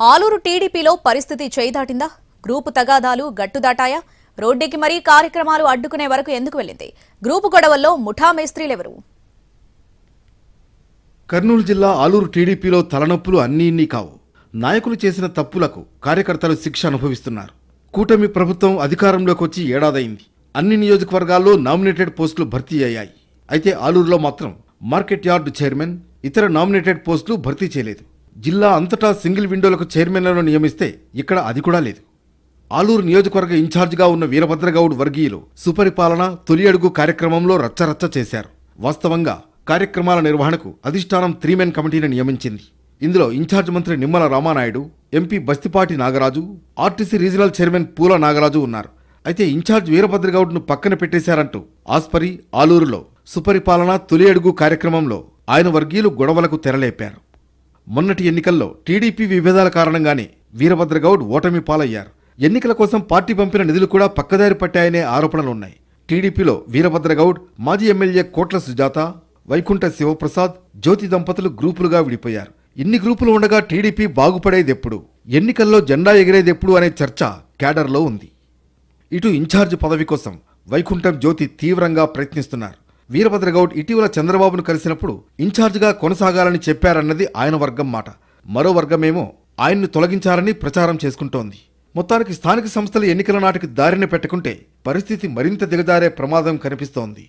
ఆలూరు టీడీపీలో పరిస్థితి చేయిదాటిందా? గ్రూపు తగాదాలు గట్టుదాటాయా? రోడ్డెక్కి మరీ కార్యక్రమాలు అడ్డుకునే వరకు ఎందుకు వెళ్ళింది? గ్రూపు గొడవల్లో ముఠా మేస్త్రీలెవరు? కర్నూలు జిల్లా ఆలూరు టీడీపీలో తలనొప్పులు అన్నీ ఇన్ని కావు. నాయకులు చేసిన తప్పులకు కార్యకర్తలు శిక్ష అనుభవిస్తున్నారు. కూటమి ప్రభుత్వం అధికారంలోకి వచ్చి ఏడాదైంది. అన్ని నియోజకవర్గాల్లో నామినేటెడ్ పోస్టులు భర్తీ అయ్యాయి. అయితే ఆలూరులో మాత్రం మార్కెట్ యార్డు చైర్మన్, ఇతర నామినేటెడ్ పోస్టులు భర్తీ చేయలేదు. జిల్లా అంతటా సింగిల్ విండోలకు చైర్మన్లను నియమిస్తే ఇక్కడ అది కూడా లేదు. ఆలూరు నియోజకవర్గ ఇన్ఛార్జిగా ఉన్న వీరభద్రగౌడ్ వర్గీయులు సుపరిపాలన తొలి అడుగు కార్యక్రమంలో రచ్చరచ్చ చేశారు. వాస్తవంగా కార్యక్రమాల నిర్వహణకు అధిష్టానం 3 మెన్ కమిటీని నియమించింది. ఇందులో ఇన్ఛార్జ్ మంత్రి Nimmala Ramanaidu, MP Bastipati Nagaraju, RTC regional chairman పూల నాగరాజు ఉన్నారు. అయితే ఇన్ఛార్జ్ వీరభద్రగౌడ్ను పక్కన పెట్టేశారంటూ ఆస్పరి ఆలూరులో సుపరిపాలన తొలి అడుగు కార్యక్రమంలో ఆయన వర్గీయులు గొడవలకు తెరలేపారు. మొన్నటి ఎన్నికల్లో టీడీపీ విభేదాల కారణంగానే వీరభద్రగౌడ్ ఓటమి పాలయ్యారు. ఎన్నికల కోసం పార్టీ పంపిన నిధులు కూడా పక్కదారి పట్టాయనే ఆరోపణలున్నాయి. టీడీపీలో వీరభద్రగౌడ్, మాజీ ఎమ్మెల్యే కోట్ల సుజాత, వైకుంఠ శివప్రసాద్, జ్యోతి దంపతులు గ్రూపులుగా విడిపోయారు. ఇన్ని గ్రూపులు ఉండగా టీడీపీ బాగుపడేదెప్పుడు, ఎన్నికల్లో జెండా ఎగిరేదెప్పుడు అనే చర్చ క్యాడర్లో ఉంది. ఇటు ఇన్ఛార్జ్ పదవి కోసం వైకుంఠం జ్యోతి తీవ్రంగా ప్రయత్నిస్తున్నారు. వీరభద్రగౌడ్ ఇటీవల చంద్రబాబును కలిసినప్పుడు ఇన్ఛార్జిగా కొనసాగాలని చెప్పారన్నది ఆయన వర్గం మాట. మరో వర్గమేమో ఆయన్ను తొలగించాలని ప్రచారం చేసుకుంటోంది. మొత్తానికి స్థానిక సంస్థల ఎన్నికల నాటికి దారిని పెట్టుకుంటే పరిస్థితి మరింత దిగజారే ప్రమాదం కనిపిస్తోంది.